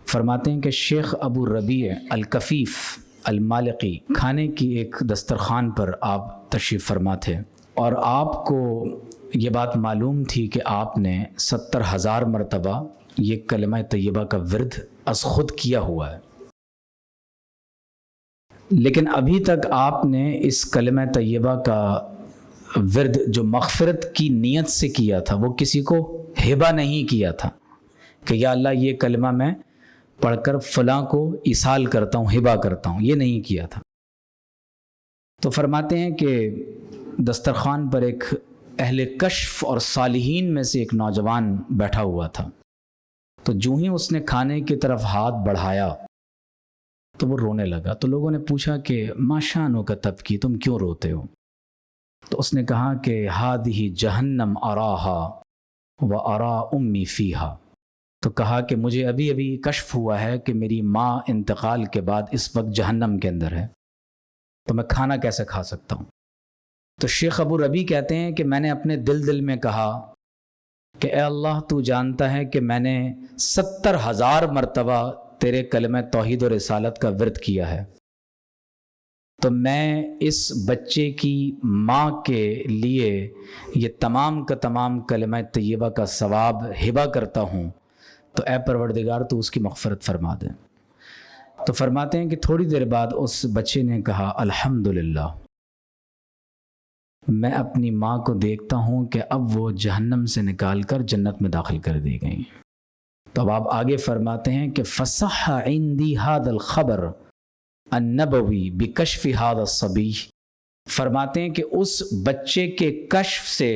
فرماتے ہیں کہ شیخ ابو ربیع الکفیف المالقی کھانے کی ایک دسترخوان پر آپ تشریف فرما تھے، اور آپ کو یہ بات معلوم تھی کہ آپ نے 70,000 مرتبہ یہ کلمہ طیبہ کا ورد از خود کیا ہوا ہے، لیکن ابھی تک آپ نے اس کلمہ طیبہ کا ورد جو مغفرت کی نیت سے کیا تھا وہ کسی کو ہبہ نہیں کیا تھا کہ یا اللہ یہ کلمہ میں پڑھ کر فلاں کو ایصال کرتا ہوں، ہبہ کرتا ہوں، یہ نہیں کیا تھا۔ تو فرماتے ہیں کہ دسترخوان پر ایک اہل کشف اور صالحین میں سے ایک نوجوان بیٹھا ہوا تھا، تو جو ہی اس نے کھانے کی طرف ہاتھ بڑھایا تو وہ رونے لگا۔ تو لوگوں نے پوچھا کہ ما شانک تبکی، تم کیوں روتے ہو؟ تو اس نے کہا کہ ہادہ جہنم اراہا و ارا امی فیہا، تو کہا کہ مجھے ابھی ابھی کشف ہوا ہے کہ میری ماں انتقال کے بعد اس وقت جہنم کے اندر ہے، تو میں کھانا کیسے کھا سکتا ہوں؟ تو شیخ ابو ربیع کہتے ہیں کہ میں نے اپنے دل میں کہا کہ اے اللہ تو جانتا ہے کہ میں نے 70,000 مرتبہ تیرے کلمہ توحید و رسالت کا ورد کیا ہے، تو میں اس بچے کی ماں کے لیے یہ تمام کا تمام کلمہ طیبہ کا ثواب ہبہ کرتا ہوں، تو اے پروردگار تو اس کی مغفرت فرما دے۔ تو فرماتے ہیں کہ تھوڑی دیر بعد اس بچے نے کہا الحمدللہ، میں اپنی ماں کو دیکھتا ہوں کہ اب وہ جہنم سے نکال کر جنت میں داخل کر دی گئی۔ تو اب آپ آگے فرماتے ہیں کہ فصح عندی ھذا الخبر النبوی بکشف ھذا الصبی، فرماتے ہیں کہ اس بچے کے کشف سے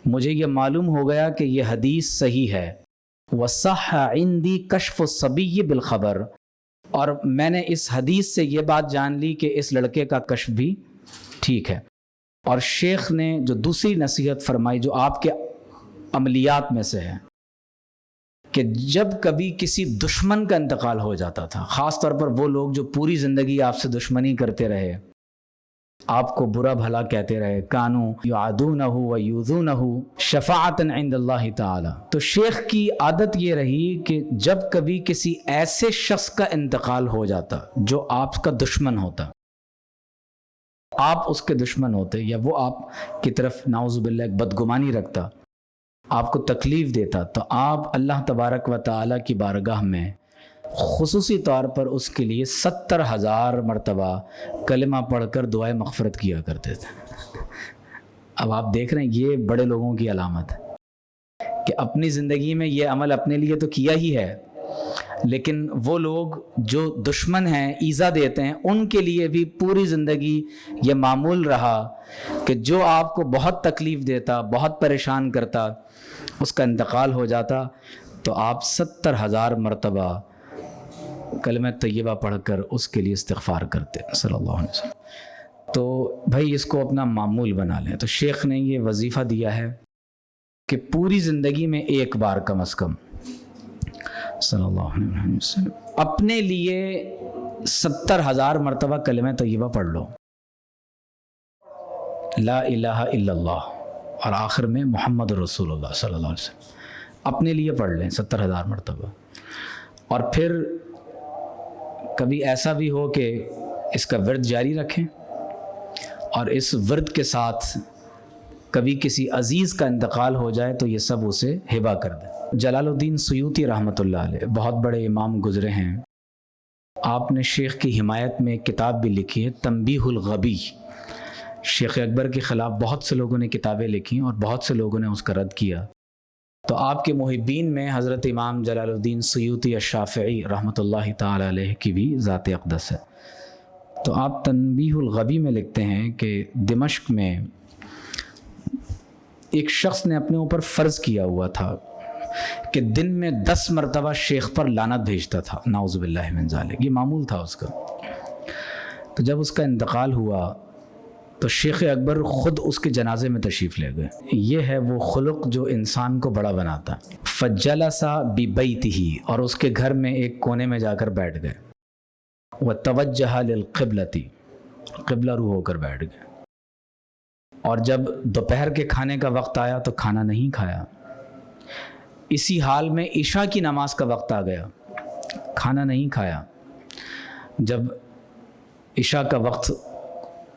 مجھے یہ معلوم ہو گیا کہ یہ حدیث صحیح ہے۔ وصح عندی کشف الصبی بالخبر، اور میں نے اس حدیث سے یہ بات جان لی کہ اس لڑکے کا کشف بھی ٹھیک ہے۔ اور شیخ نے جو دوسری نصیحت فرمائی جو آپ کے عملیات میں سے ہے کہ جب کبھی کسی دشمن کا انتقال ہو جاتا تھا، خاص طور پر وہ لوگ جو پوری زندگی آپ سے دشمنی کرتے رہے، آپ کو برا بھلا کہتے رہے، کانو یعادونہ و یؤذونہ شفاعۃ عند اللہ تعالی، تو شیخ کی عادت یہ رہی کہ جب کبھی کسی ایسے شخص کا انتقال ہو جاتا جو آپ کا دشمن ہوتا، آپ اس کے دشمن ہوتے، یا وہ آپ کی طرف نعوذ باللہ ایک بدگمانی رکھتا، آپ کو تکلیف دیتا، تو آپ اللہ تبارک و تعالیٰ کی بارگاہ میں خصوصی طور پر اس کے لیے 70,000 مرتبہ کلمہ پڑھ کر دعائے مغفرت کیا کرتے تھے۔ اب آپ دیکھ رہے ہیں یہ بڑے لوگوں کی علامت ہے کہ اپنی زندگی میں یہ عمل اپنے لیے تو کیا ہی ہے، لیکن وہ لوگ جو دشمن ہیں، ایذا دیتے ہیں، ان کے لیے بھی پوری زندگی یہ معمول رہا کہ جو آپ کو بہت تکلیف دیتا، بہت پریشان کرتا، اس کا انتقال ہو جاتا تو آپ 70,000 مرتبہ کلمہ طیبہ پڑھ کر اس کے لیے استغفار کرتے صلی اللہ علیہ وسلم۔ تو بھائی اس کو اپنا معمول بنا لیں۔ تو شیخ نے یہ وظیفہ دیا ہے کہ پوری زندگی میں ایک بار کم از کم صلی اللہ علیہ وسلم اپنے لیے 70,000 مرتبہ کلمہ طیبہ پڑھ لو، لا الہ الا اللہ، اور آخر میں محمد رسول اللہ صلی اللہ علیہ وسلم اپنے لیے پڑھ لیں 70,000 مرتبہ۔ اور پھر کبھی ایسا بھی ہو کہ اس کا ورد جاری رکھیں، اور اس ورد کے ساتھ کبھی کسی عزیز کا انتقال ہو جائے تو یہ سب اسے ہبہ کر دیں۔ جلال الدین سیوطی رحمۃ اللہ علیہ بہت بڑے امام گزرے ہیں، آپ نے شیخ کی حمایت میں ایک کتاب بھی لکھی ہے تنبیہ الغبی۔ شیخ اکبر کے خلاف بہت سے لوگوں نے کتابیں لکھی اور بہت سے لوگوں نے اس کا رد کیا، تو آپ کے محبین میں حضرت امام جلال الدین سیوطی الشافعی رحمۃ اللہ تعالی علیہ کی بھی ذات اقدس ہے۔ تو آپ تنبیہ الغبی میں لکھتے ہیں کہ دمشق میں ایک شخص نے اپنے اوپر فرض کیا ہوا تھا کہ دن میں 10 مرتبہ شیخ پر لعنت بھیجتا تھا، نعوذ باللہ من ذالک، یہ معمول تھا اس کا۔ تو جب اس کا انتقال ہوا تو شیخ اکبر خود اس کے جنازے میں تشریف لے گئے۔ یہ ہے وہ خلق جو انسان کو بڑا بناتا ہے۔ فجلس ببیتہ، اور اس کے گھر میں ایک کونے میں جا کر بیٹھ گئے، وتوجہ للقبلۃ، قبلہ رو ہو کر بیٹھ گئے، اور جب دوپہر کے کھانے کا وقت آیا تو کھانا نہیں کھایا۔ اسی حال میں عشاء کی نماز کا وقت آ گیا، کھانا نہیں کھایا. جب عشاء کا وقت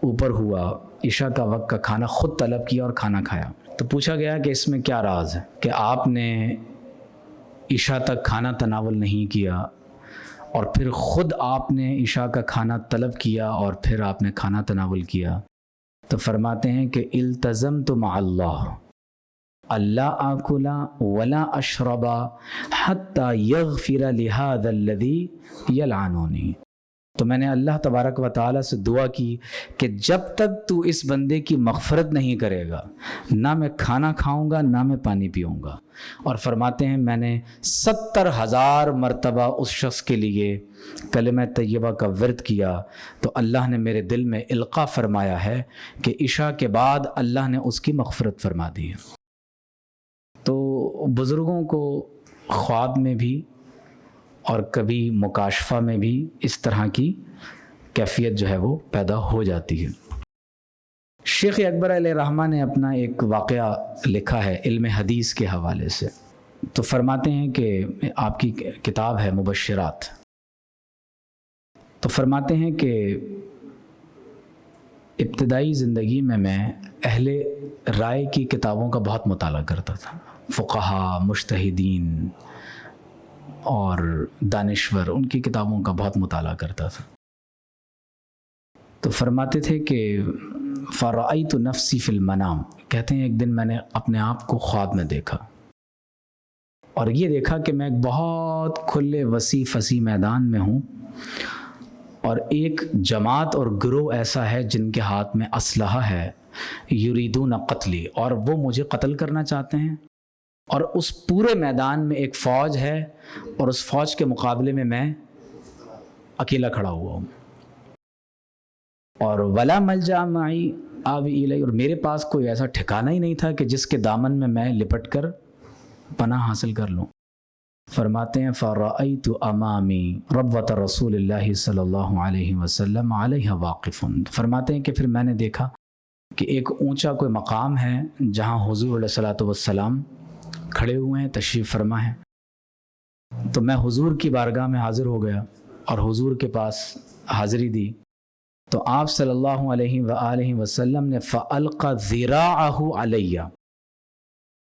اوپر ہوا، عشاء کا وقت کا کھانا خود طلب کیا اور کھانا کھایا. تو پوچھا گیا کہ اس میں کیا راز ہے کہ آپ نے عشاء تک کھانا تناول نہیں کیا اور پھر خود آپ نے عشاء کا کھانا طلب کیا اور پھر آپ نے کھانا تناول کیا. تو فرماتے ہیں کہ التزمت مع اللہ آکل ولا اشرب حتی یغفر لہذا الذی یلعننی. تو میں نے اللہ تبارک و تعالیٰ سے دعا کی کہ جب تک تو اس بندے کی مغفرت نہیں کرے گا نہ میں کھانا کھاؤں گا نہ میں پانی پیوں گا. اور فرماتے ہیں میں نے 70,000 مرتبہ اس شخص کے لیے کلمہ طیبہ کا ورد کیا تو اللہ نے میرے دل میں القاء فرمایا ہے کہ عشاء کے بعد اللہ نے اس کی مغفرت فرما دی ہے. تو بزرگوں کو خواب میں بھی اور کبھی مکاشفہ میں بھی اس طرح کی کیفیت جو ہے وہ پیدا ہو جاتی ہے. شیخ اکبر علیہ رحمہ نے اپنا ایک واقعہ لکھا ہے علم حدیث کے حوالے سے. تو فرماتے ہیں کہ آپ کی کتاب ہے مبشرات. تو فرماتے ہیں کہ ابتدائی زندگی میں اہل رائے کی کتابوں کا بہت مطالعہ کرتا تھا. فقہا، مجتہدین اور دانشور، ان کی کتابوں کا بہت مطالعہ کرتا تھا. تو فرماتے تھے کہ فرأیت نفسی فی المنام، کہتے ہیں ایک دن میں نے اپنے آپ کو خواب میں دیکھا اور یہ دیکھا کہ میں ایک بہت کھلے وسیع فسیح میدان میں ہوں اور ایک جماعت اور گروہ ایسا ہے جن کے ہاتھ میں اسلحہ ہے، یریدون قتلی، اور وہ مجھے قتل کرنا چاہتے ہیں. اور اس پورے میدان میں ایک فوج ہے اور اس فوج کے مقابلے میں اکیلا کھڑا ہوا ہوں. اور ولا ملجا معی آوی الی، اور میرے پاس کوئی ایسا ٹھکانہ ہی نہیں تھا کہ جس کے دامن میں لپٹ کر پناہ حاصل کر لوں. فرماتے ہیں فرأیت امامی ربوۃ رسول اللہ صلی اللہ علیہ وسلم علیہ واقف. فرماتے ہیں کہ پھر میں نے دیکھا کہ ایک اونچا کوئی مقام ہے جہاں حضور علیہ الصلوۃ والسلام کھڑے ہوئے ہیں، تشریف فرما ہیں. تو میں حضور کی بارگاہ میں حاضر ہو گیا اور حضور کے پاس حاضری دی. تو آپ صلی اللہ علیہ وآلہ وسلم نے فَأَلْقَ ذِرَاعَهُ عَلَيَّ.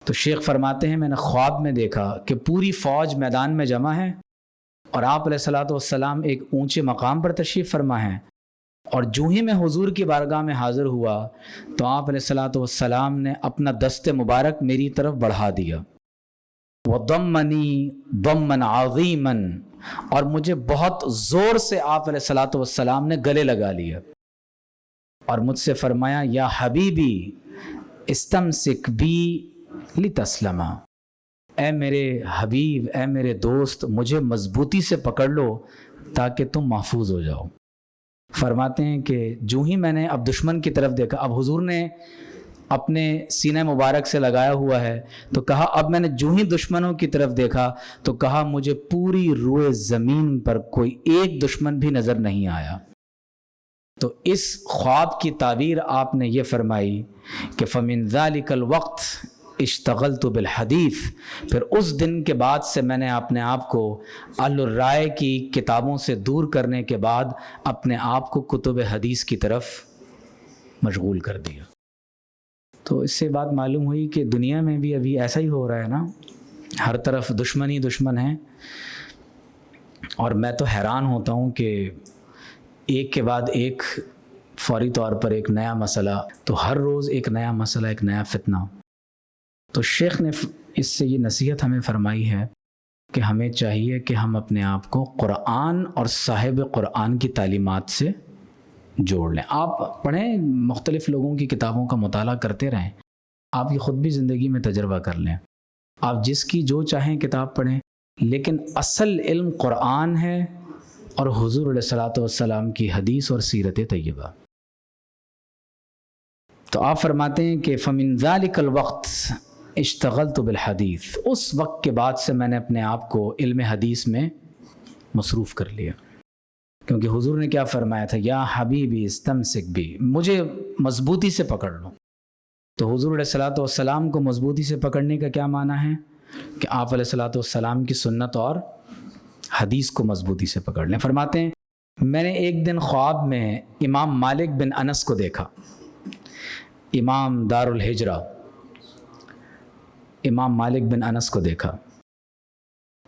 تو شیخ فرماتے ہیں میں نے خواب میں دیکھا کہ پوری فوج میدان میں جمع ہے اور آپ علیہ الصلوۃ والسلام ایک اونچے مقام پر تشریف فرما ہیں. اور جو ہی میں حضور کی بارگاہ میں حاضر ہوا تو آپ علیہ الصلوۃ والسلام نے اپنا دست مبارک میری طرف بڑھا دیا. وَضَمَّنِي ضَمًّا عَظِيمًا، اور مجھے بہت زور سے آپ علیہ الصلوۃ والسلام نے گلے لگا لیا اور مجھ سے فرمایا یا حبیبی استمسک بی لتسلم، اے میرے حبیب، اے میرے دوست، مجھے مضبوطی سے پکڑ لو تاکہ تم محفوظ ہو جاؤ. فرماتے ہیں کہ جو ہی میں نے اب دشمن کی طرف دیکھا، اب حضور نے اپنے سینہ مبارک سے لگایا ہوا ہے، تو کہا اب میں نے جو ہی دشمنوں کی طرف دیکھا تو کہا مجھے پوری روئے زمین پر کوئی ایک دشمن بھی نظر نہیں آیا. تو اس خواب کی تعبیر آپ نے یہ فرمائی کہ فَمِن ذَلِكَ الْوَقْتِ اشتغلت بالحدیث، پھر اس دن کے بعد سے میں نے اپنے آپ کو اہل الرائے کی کتابوں سے دور کرنے کے بعد اپنے آپ کو کتب حدیث کی طرف مشغول کر دیا. تو اس سے بات معلوم ہوئی کہ دنیا میں بھی ابھی ایسا ہی ہو رہا ہے نا، ہر طرف دشمن ہی دشمن ہیں. اور میں تو حیران ہوتا ہوں کہ ایک کے بعد ایک فوری طور پر ایک نیا مسئلہ، تو ہر روز ایک نیا مسئلہ، ایک نیا فتنہ. تو شیخ نے اس سے یہ نصیحت ہمیں فرمائی ہے کہ ہمیں چاہیے کہ ہم اپنے آپ کو قرآن اور صاحب قرآن کی تعلیمات سے جوڑ لیں. آپ پڑھیں، مختلف لوگوں کی کتابوں کا مطالعہ کرتے رہیں، آپ یہ خود بھی زندگی میں تجربہ کر لیں. آپ جس کی جو چاہیں کتاب پڑھیں، لیکن اصل علم قرآن ہے اور حضور علیہ الصلوۃ والسلام کی حدیث اور سیرت طیبہ. تو آپ فرماتے ہیں کہ فَمِن ذَلِكَ الْوَقْتِ اشتغلت بالحدیث، اس وقت کے بعد سے میں نے اپنے آپ کو علم حدیث میں مصروف کر لیا، کیونکہ حضور نے کیا فرمایا تھا، یا حبیبی استمسک بی، مجھے مضبوطی سے پکڑ لو. تو حضور علیہ الصلوۃ والسلام کو مضبوطی سے پکڑنے کا کیا معنی ہے کہ آپ علیہ الصلوۃ والسلام کی سنت اور حدیث کو مضبوطی سے پکڑ لیں۔ فرماتے ہیں میں نے ایک دن خواب میں امام مالک بن انس کو دیکھا، امام دار الہجرہ امام مالک بن انس کو دیکھا،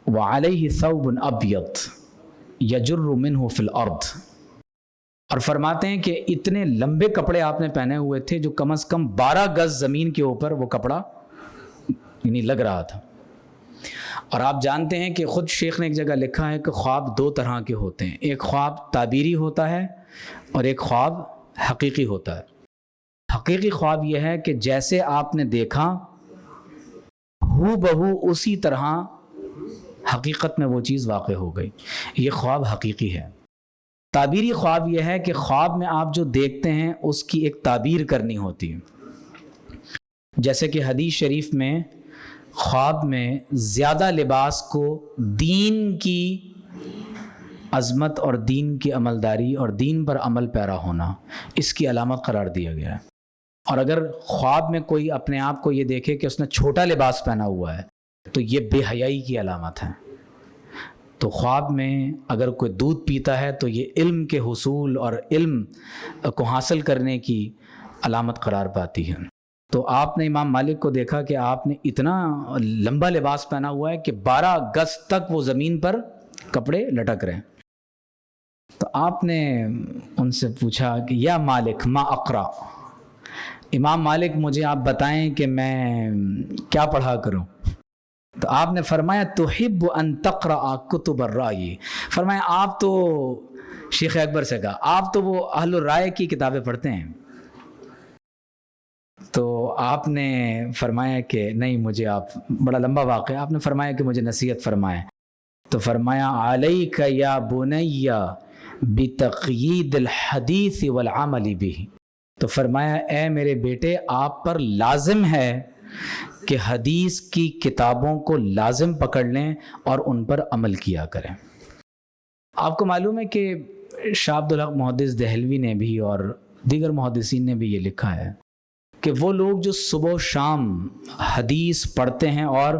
وعلیہ ثوب ابیض یجر منہ فی الارض، اور فرماتے ہیں کہ اتنے لمبے کپڑے آپ نے پہنے ہوئے تھے جو کم از کم 12 گز زمین کے اوپر وہ کپڑا یعنی لگ رہا تھا۔ اور آپ جانتے ہیں کہ خود شیخ نے ایک جگہ لکھا ہے کہ خواب 2 طرح کے ہوتے ہیں، ایک خواب تعبیری ہوتا ہے اور ایک خواب حقیقی ہوتا ہے۔ حقیقی خواب یہ ہے کہ جیسے آپ نے دیکھا ہو بہو اسی طرح حقیقت میں وہ چیز واقع ہو گئی، یہ خواب حقیقی ہے۔ تعبیری خواب یہ ہے کہ خواب میں آپ جو دیکھتے ہیں اس کی ایک تعبیر کرنی ہوتی ہے، جیسے کہ حدیث شریف میں خواب میں زیادہ لباس کو دین کی عظمت اور دین کی عملداری اور دین پر عمل پیرا ہونا اس کی علامت قرار دیا گیا ہے۔ اور اگر خواب میں کوئی اپنے آپ کو یہ دیکھے کہ اس نے چھوٹا لباس پہنا ہوا ہے تو یہ بے حیائی کی علامت ہے۔ تو خواب میں اگر کوئی دودھ پیتا ہے تو یہ علم کے حصول اور علم کو حاصل کرنے کی علامت قرار پاتی ہے۔ تو آپ نے امام مالک کو دیکھا کہ آپ نے اتنا لمبا لباس پہنا ہوا ہے کہ 12 گز تک وہ زمین پر کپڑے لٹک رہے ہیں۔ تو آپ نے ان سے پوچھا کہ یا مالک ما اقرا، امام مالک مجھے آپ بتائیں کہ میں کیا پڑھا کروں؟ تو آپ نے فرمایا تحب ان تقرأ کتب الرائے، فرمایا آپ تو شیخ اکبر سے کہا آپ تو وہ اہل الرائے کی کتابیں پڑھتے ہیں۔ تو آپ نے فرمایا کہ نہیں، مجھے آپ بڑا لمبا واقعہ، آپ نے فرمایا کہ مجھے نصیحت فرمائیں۔ تو فرمایا علیک یا بنی بتقیید الحدیث والعمل به، تو فرمایا اے میرے بیٹے آپ پر لازم ہے کہ حدیث کی کتابوں کو لازم پکڑ لیں اور ان پر عمل کیا کریں۔ آپ کو معلوم ہے کہ شاہ عبدالحق محدث دہلوی نے بھی اور دیگر محدثین نے بھی یہ لکھا ہے کہ وہ لوگ جو صبح و شام حدیث پڑھتے ہیں اور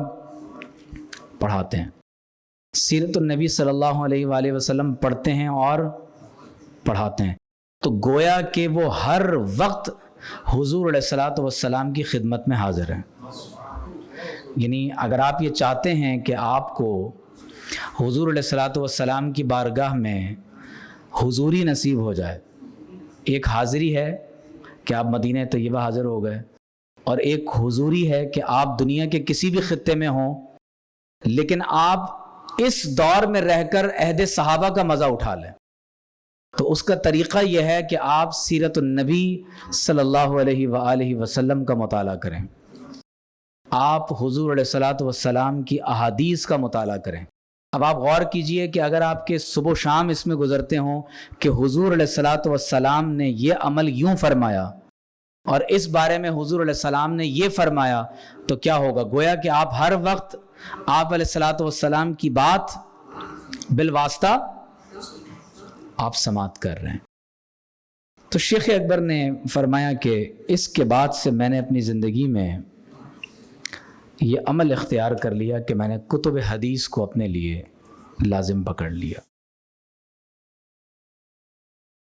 پڑھاتے ہیں، سیرت النبی صلی اللہ علیہ وآلہ وسلم پڑھتے ہیں اور پڑھاتے ہیں، تو گویا کہ وہ ہر وقت حضور علیہ الصلوۃ والسلام کی خدمت میں حاضر ہیں۔ یعنی اگر آپ یہ چاہتے ہیں کہ آپ کو حضور علیہ الصلوۃ والسلام کی بارگاہ میں حضوری نصیب ہو جائے، ایک حاضری ہے کہ آپ مدینہ طیبہ حاضر ہو گئے، اور ایک حضوری ہے کہ آپ دنیا کے کسی بھی خطے میں ہوں لیکن آپ اس دور میں رہ کر عہد صحابہ کا مزہ اٹھا لیں، تو اس کا طریقہ یہ ہے کہ آپ سیرت النبی صلی اللہ علیہ وآلہ وسلم کا مطالعہ کریں، آپ حضور علیہ الصلوۃ والسلام کی احادیث کا مطالعہ کریں۔ اب آپ غور کیجئے کہ اگر آپ کے صبح و شام اس میں گزرتے ہوں کہ حضور علیہ الصلوۃ والسلام نے یہ عمل یوں فرمایا اور اس بارے میں حضور علیہ السلام نے یہ فرمایا، تو کیا ہوگا؟ گویا کہ آپ ہر وقت آپ علیہ الصلوۃ والسلام کی بات بالواسطہ آپ سماعت کر رہے ہیں۔ تو شیخ اکبر نے فرمایا کہ اس کے بعد سے میں نے اپنی زندگی میں یہ عمل اختیار کر لیا کہ میں نے کتب حدیث کو اپنے لیے لازم پکڑ لیا۔